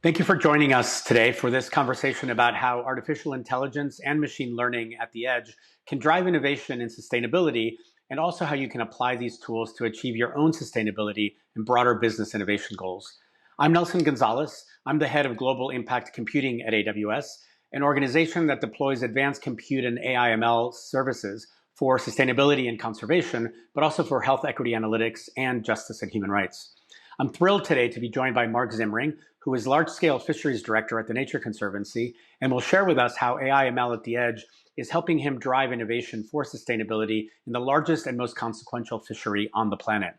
Thank you for joining us today for this conversation about how artificial intelligence and machine learning at the edge can drive innovation and sustainability, and also how you can apply these tools to achieve your own sustainability and broader business innovation goals. I'm Nelson Gonzalez. I'm the head of Global Impact Computing at AWS, an organization that deploys advanced compute and AI/ML services for sustainability and conservation, but also for health equity analytics and justice and human rights. I'm thrilled today to be joined by Mark Zimring, who is Large-Scale Fisheries Director at the Nature Conservancy, and will share with us how AI/ML at the edge is helping him drive innovation for sustainability in the largest and most consequential fishery on the planet.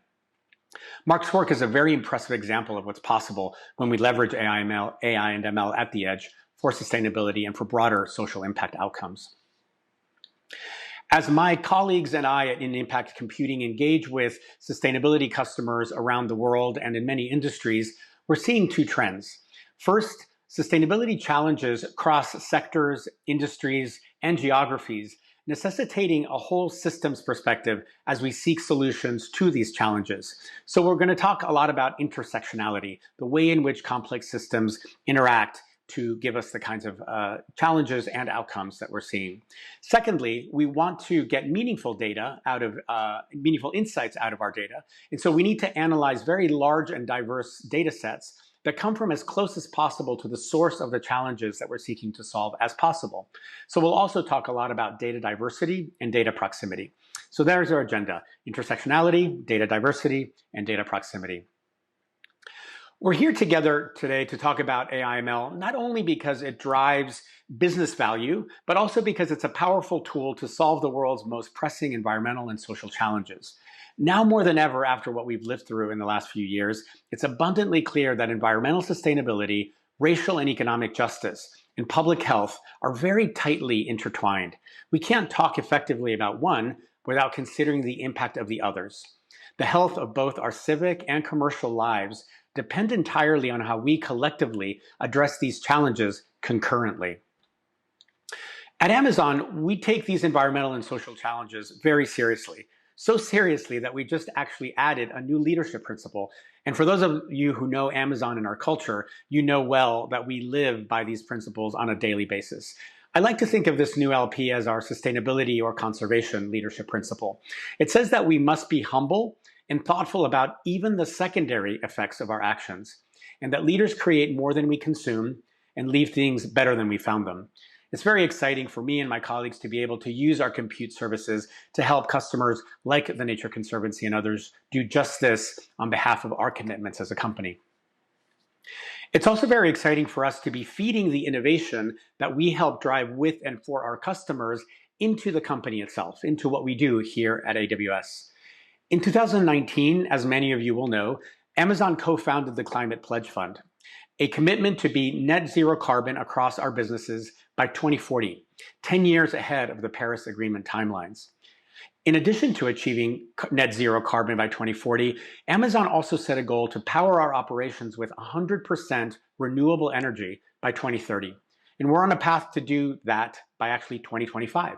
Mark's work is a very impressive example of what's possible when we leverage AI and ML at the edge for sustainability and for broader social impact outcomes. As my colleagues and I in Impact Computing engage with sustainability customers around the world and in many industries, we're seeing two trends. First, sustainability challenges across sectors, industries, and geographies, necessitating a whole systems perspective as we seek solutions to these challenges. So we're going to talk a lot about intersectionality, the way in which complex systems interact to give us the kinds of challenges and outcomes that we're seeing. Secondly, we want to get meaningful data out of meaningful insights out of our data. And so we need to analyze very large and diverse data sets that come from as close as possible to the source of the challenges that we're seeking to solve as possible. So we'll also talk a lot about data diversity and data proximity. So there's our agenda: intersectionality, data diversity, and data proximity. We're here together today to talk about AI/ML, not only because it drives business value, but also because it's a powerful tool to solve the world's most pressing environmental and social challenges. Now more than ever, after what we've lived through in the last few years, it's abundantly clear that environmental sustainability, racial and economic justice, and public health are very tightly intertwined. We can't talk effectively about one without considering the impact of the others. The health of both our civic and commercial lives depend entirely on how we collectively address these challenges concurrently. At Amazon, we take these environmental and social challenges very seriously. So seriously that we just actually added a new leadership principle. And for those of you who know Amazon and our culture, you know well that we live by these principles on a daily basis. I like to think of this new LP as our sustainability or conservation leadership principle. It says that we must be humble and thoughtful about even the secondary effects of our actions, and that leaders create more than we consume and leave things better than we found them. It's very exciting for me and my colleagues to be able to use our compute services to help customers like the Nature Conservancy and others do just this on behalf of our commitments as a company. It's also very exciting for us to be feeding the innovation that we help drive with and for our customers into the company itself, into what we do here at AWS. In 2019, as many of you will know, Amazon co-founded the Climate Pledge Fund, a commitment to be net zero carbon across our businesses by 2040, 10 years ahead of the Paris Agreement timelines. In addition to achieving net zero carbon by 2040, Amazon also set a goal to power our operations with 100% renewable energy by 2030. And we're on a path to do that by actually 2025.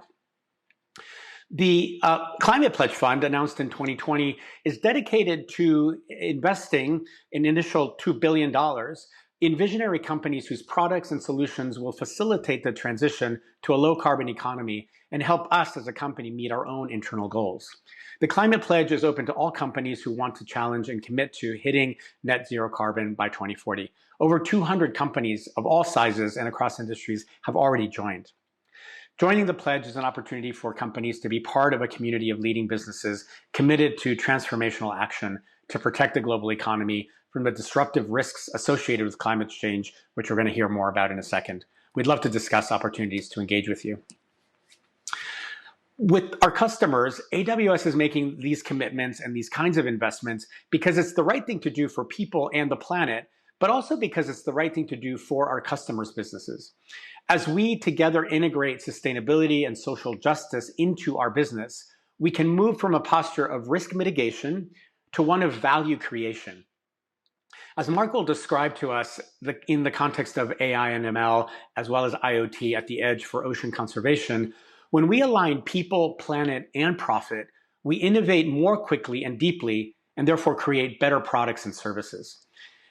The Climate Pledge Fund, announced in 2020, is dedicated to investing an initial $2 billion in visionary companies whose products and solutions will facilitate the transition to a low-carbon economy and help us as a company meet our own internal goals. The Climate Pledge is open to all companies who want to challenge and commit to hitting net zero carbon by 2040. Over 200 companies of all sizes and across industries have already joined. Joining the pledge is an opportunity for companies to be part of a community of leading businesses committed to transformational action to protect the global economy from the disruptive risks associated with climate change, which we're going to hear more about in a second. We'd love to discuss opportunities to engage with you. With our customers, AWS is making these commitments and these kinds of investments because it's the right thing to do for people and the planet, but also because it's the right thing to do for our customers' businesses. As we together integrate sustainability and social justice into our business, we can move from a posture of risk mitigation to one of value creation. As Mark will describe to us in the context of AI and ML, as well as IoT at the edge for ocean conservation, when we align people, planet, and profit, we innovate more quickly and deeply, and therefore create better products and services.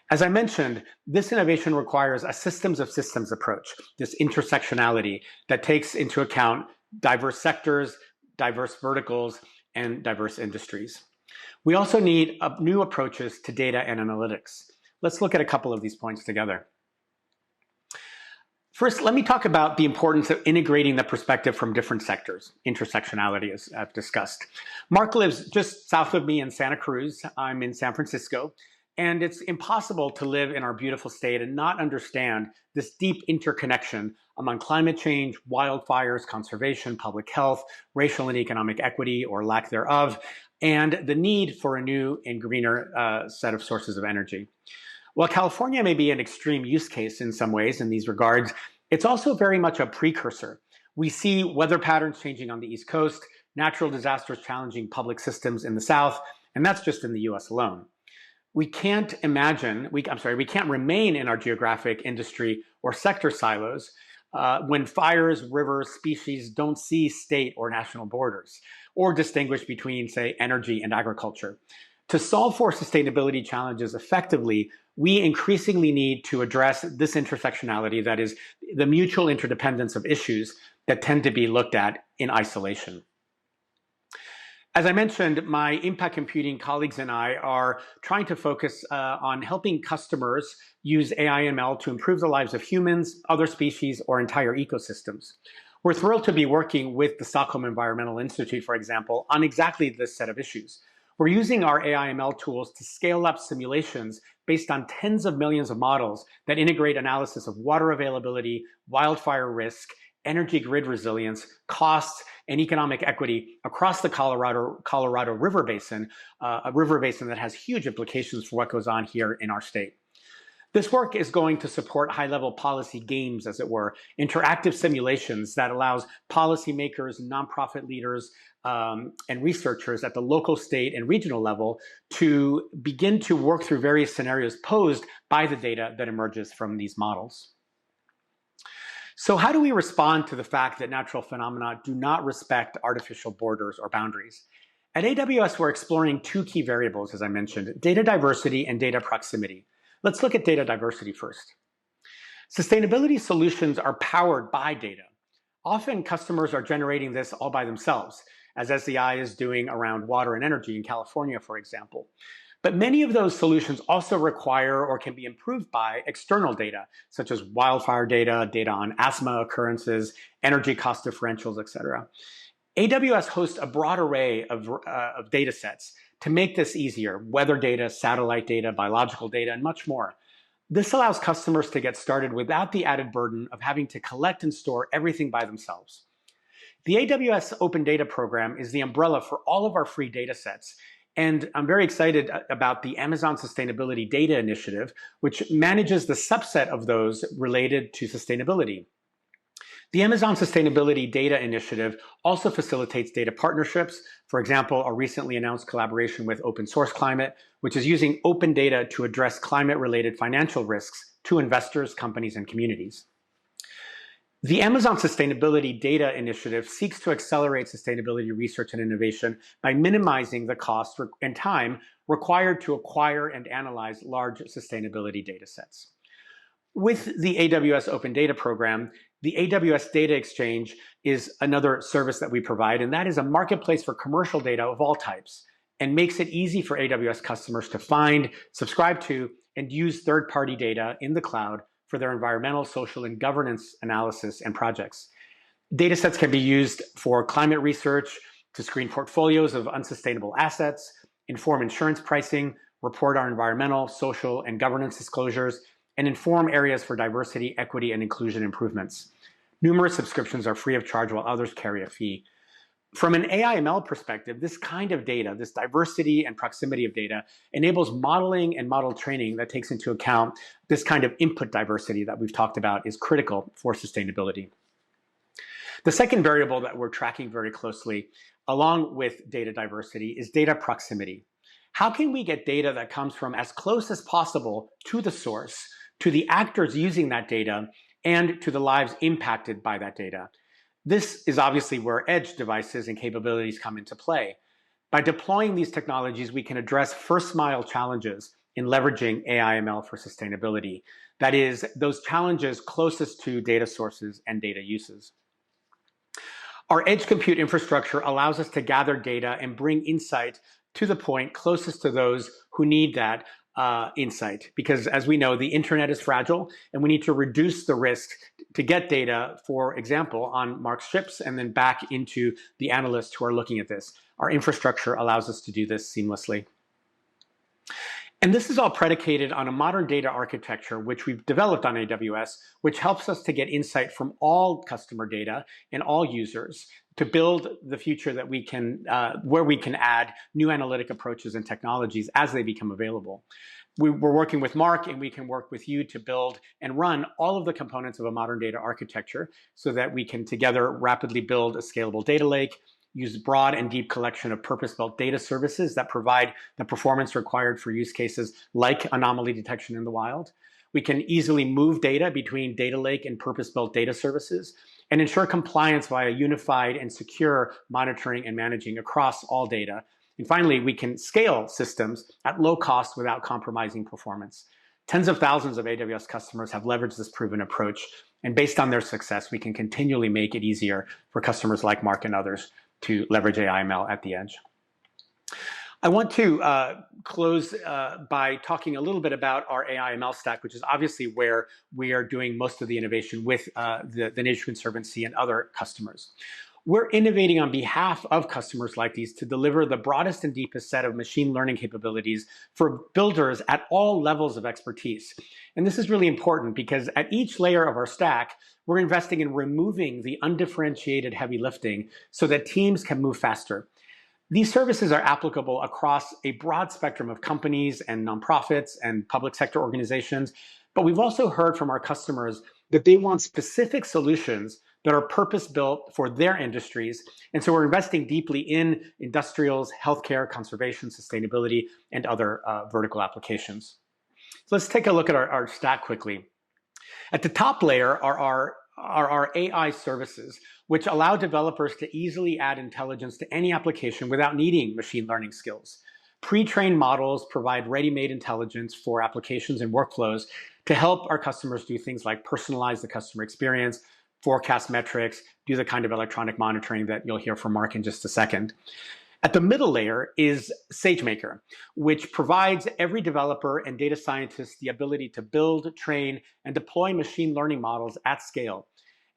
As I mentioned, this innovation requires a systems of systems approach, this intersectionality that takes into account diverse sectors, diverse verticals, and diverse industries. We also need new approaches to data and analytics. Let's look at a couple of these points together. First, let me talk about the importance of integrating the perspective from different sectors, intersectionality as I've discussed. Mark lives just south of me in Santa Cruz. I'm in San Francisco, and it's impossible to live in our beautiful state and not understand this deep interconnection among climate change, wildfires, conservation, public health, racial and economic equity or lack thereof, and the need for a new and greener set of sources of energy. While California may be an extreme use case in some ways in these regards, it's also very much a precursor. We see weather patterns changing on the East Coast, natural disasters challenging public systems in the South, and that's just in the US alone. We can't remain in our geographic, industry, or sector silos when fires, rivers, species don't see state or national borders, or distinguish between, say, energy and agriculture. To solve for sustainability challenges effectively, we increasingly need to address this intersectionality, that is, the mutual interdependence of issues that tend to be looked at in isolation. As I mentioned, my impact computing colleagues and I are trying to focus on helping customers use AI/ML to improve the lives of humans, other species, or entire ecosystems. We're thrilled to be working with the Stockholm Environmental Institute, for example, on exactly this set of issues. We're using our AI/ML tools to scale up simulations based on tens of millions of models that integrate analysis of water availability, wildfire risk, energy grid resilience, costs, and economic equity across the Colorado River Basin, a river basin that has huge implications for what goes on here in our state. This work is going to support high-level policy games, as it were, interactive simulations that allows policymakers, nonprofit leaders, and researchers at the local, state, and regional level to begin to work through various scenarios posed by the data that emerges from these models. So how do we respond to the fact that natural phenomena do not respect artificial borders or boundaries? At AWS, we're exploring two key variables, as I mentioned, data diversity and data proximity. Let's look at data diversity first. Sustainability solutions are powered by data. Often customers are generating this all by themselves, as SEI is doing around water and energy in California, for example. But many of those solutions also require or can be improved by external data, such as wildfire data, data on asthma occurrences, energy cost differentials, et cetera. AWS hosts a broad array of data sets to make this easier: weather data, satellite data, biological data, and much more. This allows customers to get started without the added burden of having to collect and store everything by themselves. The AWS Open Data Program is the umbrella for all of our free data sets. And I'm very excited about the Amazon Sustainability Data Initiative, which manages the subset of those related to sustainability. The Amazon Sustainability Data Initiative also facilitates data partnerships. For example, a recently announced collaboration with Open Source Climate, which is using open data to address climate-related financial risks to investors, companies, and communities. The Amazon Sustainability Data Initiative seeks to accelerate sustainability research and innovation by minimizing the cost and time required to acquire and analyze large sustainability data sets. With the AWS Open Data Program, the AWS Data Exchange is another service that we provide, and that is a marketplace for commercial data of all types, and makes it easy for AWS customers to find, subscribe to, and use third-party data in the cloud for their environmental, social, and governance analysis and projects. Datasets can be used for climate research, to screen portfolios of unsustainable assets, inform insurance pricing, report our environmental, social, and governance disclosures, and inform areas for diversity, equity, and inclusion improvements. Numerous subscriptions are free of charge, while others carry a fee. From an AI/ML perspective, this kind of data, this diversity and proximity of data, enables modeling and model training that takes into account this kind of input diversity that we've talked about is critical for sustainability. The second variable that we're tracking very closely, along with data diversity, is data proximity. How can we get data that comes from as close as possible to the source, to the actors using that data, and to the lives impacted by that data? This is obviously where edge devices and capabilities come into play. By deploying these technologies, we can address first-mile challenges in leveraging AI/ML for sustainability. That is, those challenges closest to data sources and data uses. Our edge compute infrastructure allows us to gather data and bring insight to the point closest to those who need that insight. Because as we know, the internet is fragile and we need to reduce the risk to get data, for example, on Mark's ships and then back into the analysts who are looking at this. Our infrastructure allows us to do this seamlessly. And this is all predicated on a modern data architecture, which we've developed on AWS, which helps us to get insight from all customer data and all users to build the future that we can, where we can add new analytic approaches and technologies as they become available. We're working with Mark, and we can work with you to build and run all of the components of a modern data architecture so that we can together rapidly build a scalable data lake, use broad and deep collection of purpose-built data services that provide the performance required for use cases like anomaly detection in the wild. We can easily move data between data lake and purpose-built data services and ensure compliance via unified and secure monitoring and managing across all data. And finally, we can scale systems at low cost without compromising performance. Tens of thousands of AWS customers have leveraged this proven approach, and based on their success, we can continually make it easier for customers like Mark and others to leverage AI/ML at the edge. I want to close by talking a little bit about our AI/ML stack, which is obviously where we are doing most of the innovation with the Nature Conservancy and other customers. We're innovating on behalf of customers like these to deliver the broadest and deepest set of machine learning capabilities for builders at all levels of expertise. And this is really important because at each layer of our stack, we're investing in removing the undifferentiated heavy lifting so that teams can move faster. These services are applicable across a broad spectrum of companies and nonprofits and public sector organizations, but we've also heard from our customers that they want specific solutions that are purpose-built for their industries. And so we're investing deeply in industrials, healthcare, conservation, sustainability, and other vertical applications. So let's take a look at our stack quickly. At the top layer are our AI services, which allow developers to easily add intelligence to any application without needing machine learning skills. Pre-trained models provide ready-made intelligence for applications and workflows to help our customers do things like personalize the customer experience, forecast metrics, do the kind of electronic monitoring that you'll hear from Mark in just a second. At the middle layer is SageMaker, which provides every developer and data scientist the ability to build, train, and deploy machine learning models at scale.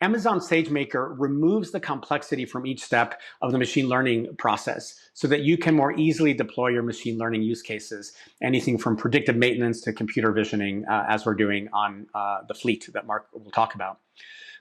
Amazon SageMaker removes the complexity from each step of the machine learning process so that you can more easily deploy your machine learning use cases, anything from predictive maintenance to computer visioning, as we're doing on the fleet that Mark will talk about.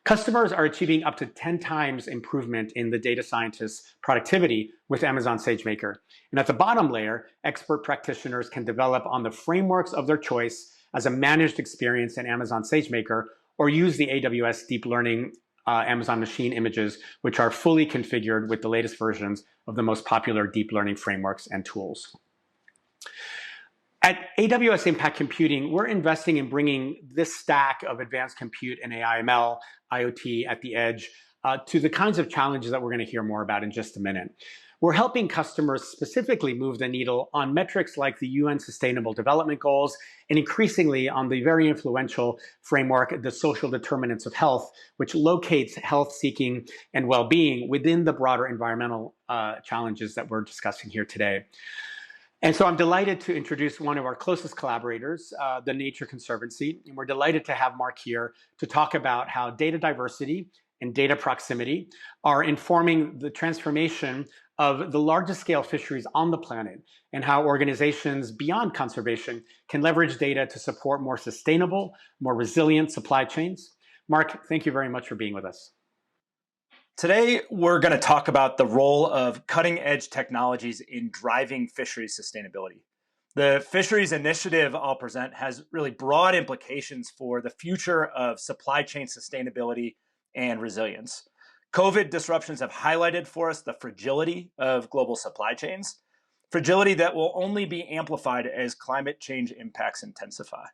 Customers are achieving up to 10 times improvement in the data scientist's productivity with Amazon SageMaker. And at the bottom layer, expert practitioners can develop on the frameworks of their choice as a managed experience in Amazon SageMaker, or use the AWS Deep Learning Amazon Machine Images, which are fully configured with the latest versions of the most popular deep learning frameworks and tools. At AWS Impact Computing, we're investing in bringing this stack of advanced compute and AI/ML, IoT at the edge to the kinds of challenges that we're going to hear more about in just a minute. We're helping customers specifically move the needle on metrics like the UN Sustainable Development Goals, and increasingly on the very influential framework, the social determinants of health, which locates health seeking and well-being within the broader environmental challenges that we're discussing here today. And so I'm delighted to introduce one of our closest collaborators, the Nature Conservancy. And we're delighted to have Mark here to talk about how data diversity and data proximity are informing the transformation of the largest scale fisheries on the planet, and how organizations beyond conservation can leverage data to support more sustainable, more resilient supply chains. Mark, thank you very much for being with us. Today, we're going to talk about the role of cutting-edge technologies in driving fisheries sustainability. The fisheries initiative I'll present has really broad implications for the future of supply chain sustainability and resilience. COVID disruptions have highlighted for us the fragility of global supply chains, fragility that will only be amplified as climate change impacts intensify.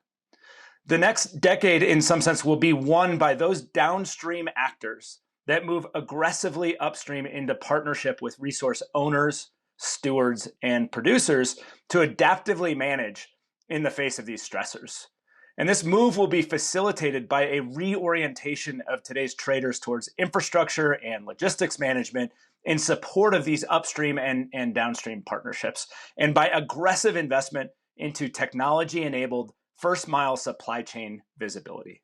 The next decade, in some sense, will be won by those downstream actors that move aggressively upstream into partnership with resource owners, stewards, and producers to adaptively manage in the face of these stressors. And this move will be facilitated by a reorientation of today's traders towards infrastructure and logistics management in support of these upstream and downstream partnerships, and by aggressive investment into technology-enabled first-mile supply chain visibility.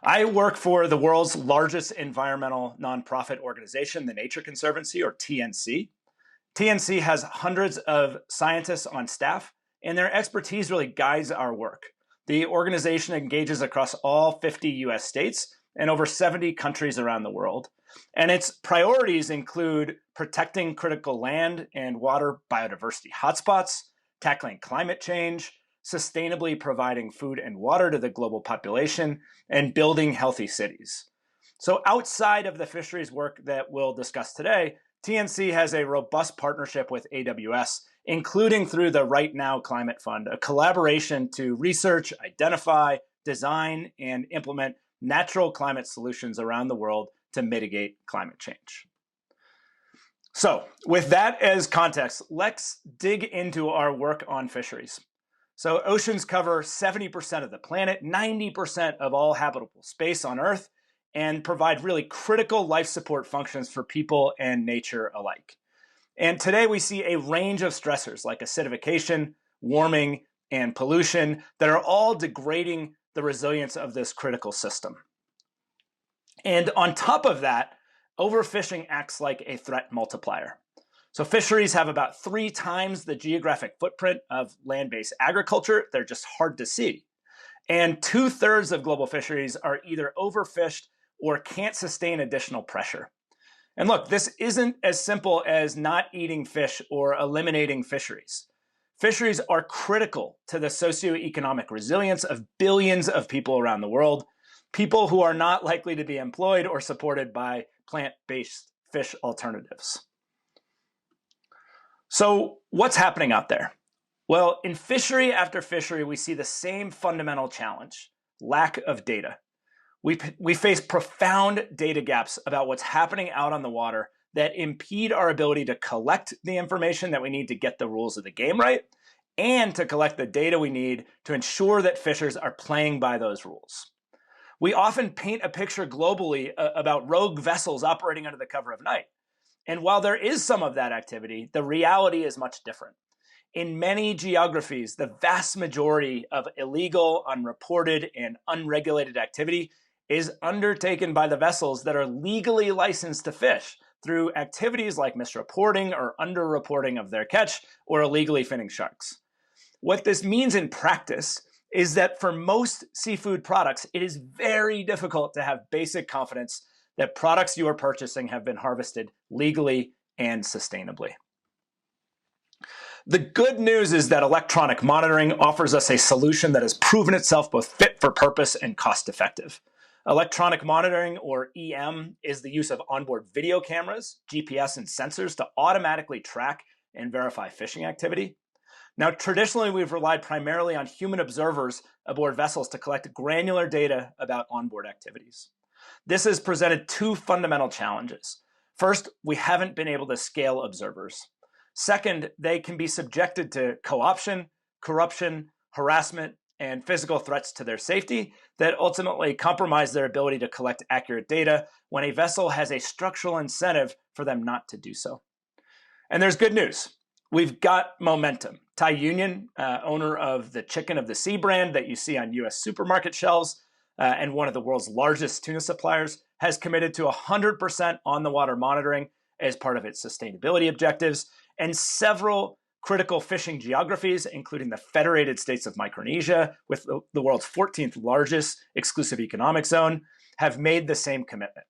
I work for the world's largest environmental nonprofit organization, the Nature Conservancy, or TNC. TNC has hundreds of scientists on staff, and their expertise really guides our work. The organization engages across all 50 US states and over 70 countries around the world. And its priorities include protecting critical land and water biodiversity hotspots, tackling climate change, sustainably providing food and water to the global population, and building healthy cities. So outside of the fisheries work that we'll discuss today, TNC has a robust partnership with AWS, including through the Right Now Climate Fund, a collaboration to research, identify, design, and implement natural climate solutions around the world to mitigate climate change. So with that as context, let's dig into our work on fisheries. So oceans cover 70% of the planet, 90% of all habitable space on Earth, and provide really critical life support functions for people and nature alike. And today we see a range of stressors like acidification, warming, and pollution that are all degrading the resilience of this critical system. And on top of that, overfishing acts like a threat multiplier. So fisheries have about 3 times the geographic footprint of land-based agriculture. They're just hard to see. And 2/3 of global fisheries are either overfished or can't sustain additional pressure. And look, this isn't as simple as not eating fish or eliminating fisheries. Fisheries are critical to the socioeconomic resilience of billions of people around the world, people who are not likely to be employed or supported by plant-based fish alternatives. So what's happening out there? Well, in fishery after fishery, we see the same fundamental challenge: lack of data. We face profound data gaps about what's happening out on the water that impede our ability to collect the information that we need to get the rules of the game right, and to collect the data we need to ensure that fishers are playing by those rules. We often paint a picture globally about rogue vessels operating under the cover of night. And while there is some of that activity, the reality is much different. In many geographies, the vast majority of illegal, unreported, and unregulated activity is undertaken by the vessels that are legally licensed to fish through activities like misreporting or underreporting of their catch, or illegally finning sharks. What this means in practice is that for most seafood products, it is very difficult to have basic confidence that products you are purchasing have been harvested legally and sustainably. The good news is that electronic monitoring offers us a solution that has proven itself both fit for purpose and cost effective. Electronic monitoring, or EM, is the use of onboard video cameras, GPS, and sensors to automatically track and verify fishing activity. Now, traditionally, we've relied primarily on human observers aboard vessels to collect granular data about onboard activities. This has presented 2 fundamental challenges. First, we haven't been able to scale observers. Second, they can be subjected to co-option, corruption, harassment, and physical threats to their safety that ultimately compromise their ability to collect accurate data when a vessel has a structural incentive for them not to do so. And there's good news. We've got momentum. Thai Union, owner of the Chicken of the Sea brand that you see on US supermarket shelves, and one of the world's largest tuna suppliers, has committed to 100% on-the-water monitoring as part of its sustainability objectives, and several critical fishing geographies, including the Federated States of Micronesia, with the world's 14th largest exclusive economic zone, have made the same commitment.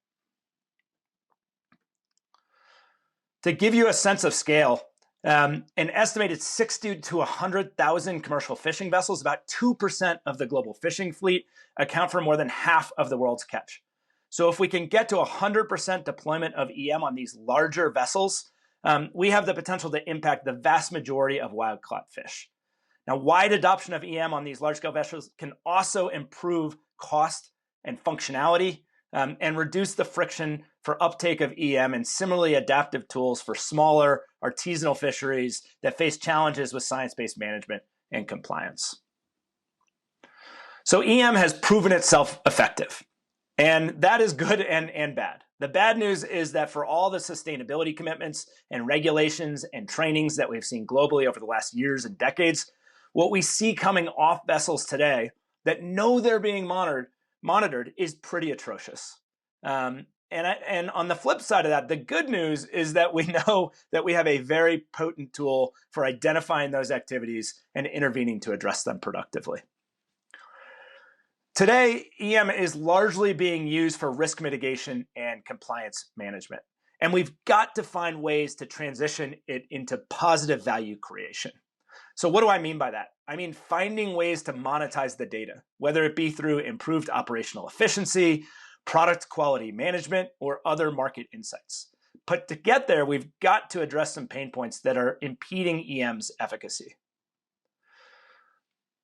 To give you a sense of scale, an estimated 60 to 100,000 commercial fishing vessels, about 2% of the global fishing fleet, account for more than half of the world's catch. So if we can get to 100% deployment of EM on these larger vessels, we have the potential to impact the vast majority of wild-caught fish. Now, wide adoption of EM on these large-scale vessels can also improve cost and functionality and reduce the friction for uptake of EM and similarly adaptive tools for smaller artisanal fisheries that face challenges with science-based management and compliance. So EM has proven itself effective, and that is good and bad. The bad news is that for all the sustainability commitments and regulations and trainings that we've seen globally over the last years and decades, what we see coming off vessels today that know they're being monitored is pretty atrocious. And on the flip side of that, the good news is that we know that we have a very potent tool for identifying those activities and intervening to address them productively. Today, EM is largely being used for risk mitigation and compliance management. And we've got to find ways to transition it into positive value creation. So what do I mean by that? I mean finding ways to monetize the data, whether it be through improved operational efficiency, product quality management, or other market insights. But to get there, we've got to address some pain points that are impeding EM's efficacy.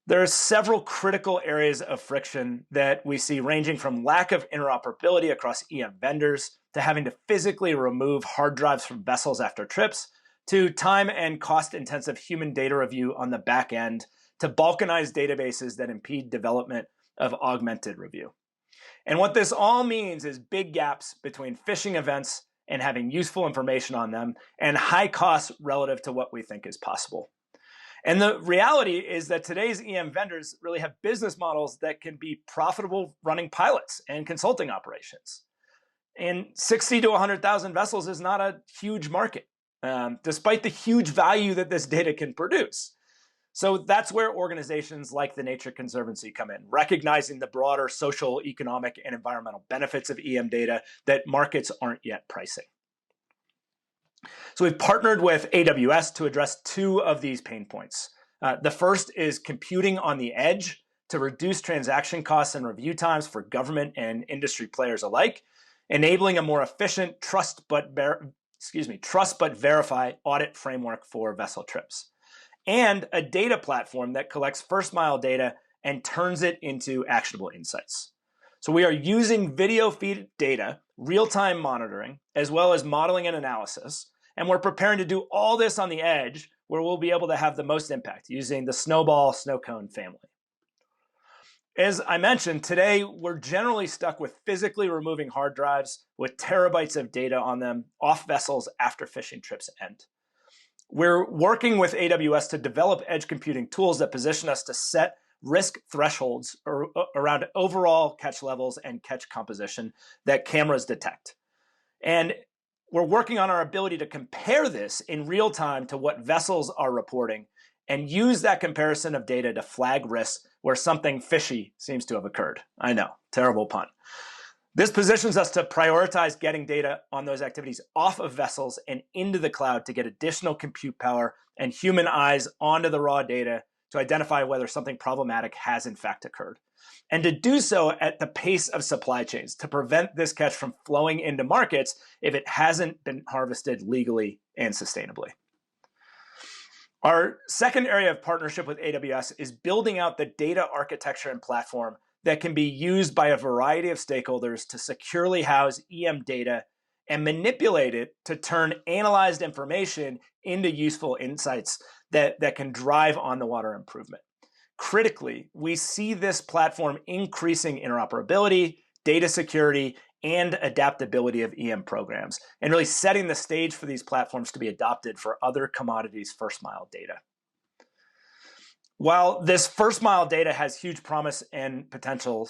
There are several critical areas of friction that we see, ranging from lack of interoperability across EM vendors to having to physically remove hard drives from vessels after trips, to time and cost-intensive human data review on the back end, to balkanized databases that impede development of augmented review. And what this all means is big gaps between fishing events and having useful information on them, and high costs relative to what we think is possible. And the reality is that today's EM vendors really have business models that can be profitable running pilots and consulting operations. And 60 to 100,000 vessels is not a huge market, despite the huge value that this data can produce. So that's where organizations like the Nature Conservancy come in, recognizing the broader social, economic, and environmental benefits of EM data that markets aren't yet pricing. So we've partnered with AWS to address two of these pain points. The first is computing on the edge to reduce transaction costs and review times for government and industry players alike, enabling a more efficient trust but verify audit framework for vessel trips, and a data platform that collects first mile data and turns it into actionable insights. So we are using video feed data, real-time monitoring, as well as modeling and analysis, and we're preparing to do all this on the edge where we'll be able to have the most impact using the Snowball Snowcone family. As I mentioned, today we're generally stuck with physically removing hard drives with terabytes of data on them off vessels after fishing trips end. We're working with AWS to develop edge computing tools that position us to set risk thresholds around overall catch levels and catch composition that cameras detect. And we're working on our ability to compare this in real time to what vessels are reporting and use that comparison of data to flag risks where something fishy seems to have occurred. I know, terrible pun. This positions us to prioritize getting data on those activities off of vessels and into the cloud to get additional compute power and human eyes onto the raw data to identify whether something problematic has in fact occurred. And to do so at the pace of supply chains to prevent this catch from flowing into markets if it hasn't been harvested legally and sustainably. Our second area of partnership with AWS is building out the data architecture and platform that can be used by a variety of stakeholders to securely house EM data and manipulate it to turn analyzed information into useful insights that can drive on the water improvement. Critically, we see this platform increasing interoperability, data security, and adaptability of EM programs, and really setting the stage for these platforms to be adopted for other commodities first mile data. While this first mile data has huge promise and potential,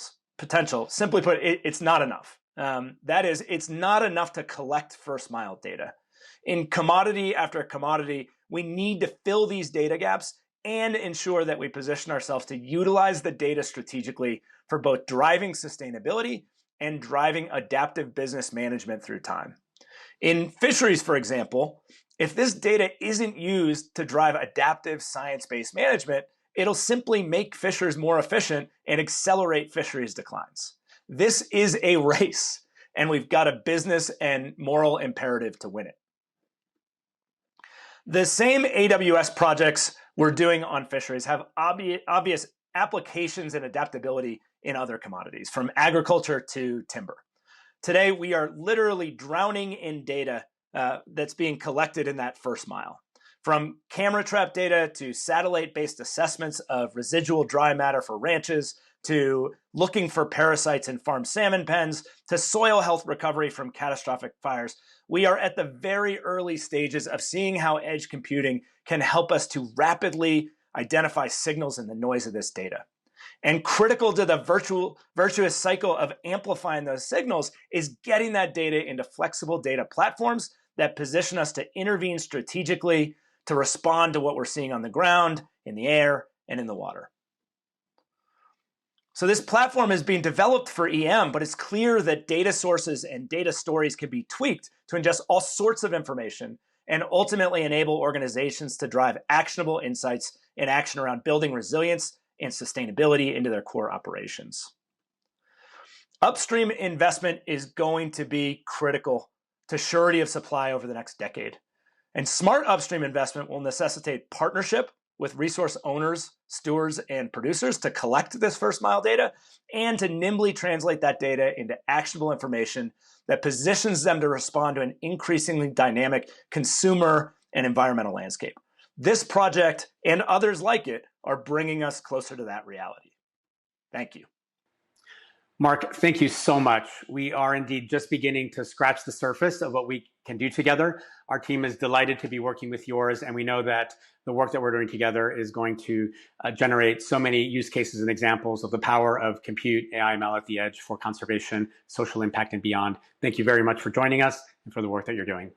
simply put, it's not enough. That is, it's not enough to collect first mile data. In commodity after commodity, we need to fill these data gaps and ensure that we position ourselves to utilize the data strategically for both driving sustainability and driving adaptive business management through time. In fisheries, for example, if this data isn't used to drive adaptive science-based management, it'll simply make fishers more efficient and accelerate fisheries declines. This is a race, and we've got a business and moral imperative to win it. The same AWS projects we're doing on fisheries have obvious applications and adaptability in other commodities, from agriculture to timber. Today, we are literally drowning in data that's being collected in that first mile. From camera trap data to satellite-based assessments of residual dry matter for ranches, to looking for parasites in farm salmon pens, to soil health recovery from catastrophic fires, we are at the very early stages of seeing how edge computing can help us to rapidly identify signals in the noise of this data. And critical to the virtuous cycle of amplifying those signals is getting that data into flexible data platforms that position us to intervene strategically to respond to what we're seeing on the ground, in the air, and in the water. So this platform is being developed for EM, but it's clear that data sources and data stories can be tweaked to ingest all sorts of information and ultimately enable organizations to drive actionable insights and action around building resilience and sustainability into their core operations. Upstream investment is going to be critical to surety of supply over the next decade. And smart upstream investment will necessitate partnership with resource owners, stewards, and producers to collect this first mile data and to nimbly translate that data into actionable information that positions them to respond to an increasingly dynamic consumer and environmental landscape. This project and others like it are bringing us closer to that reality. Thank you. Mark, thank you so much. We are indeed just beginning to scratch the surface of what we can do together. Our team is delighted to be working with yours, and we know that the work that we're doing together is going to generate so many use cases and examples of the power of compute, AI, ML at the edge for conservation, social impact, and beyond. Thank you very much for joining us and for the work that you're doing.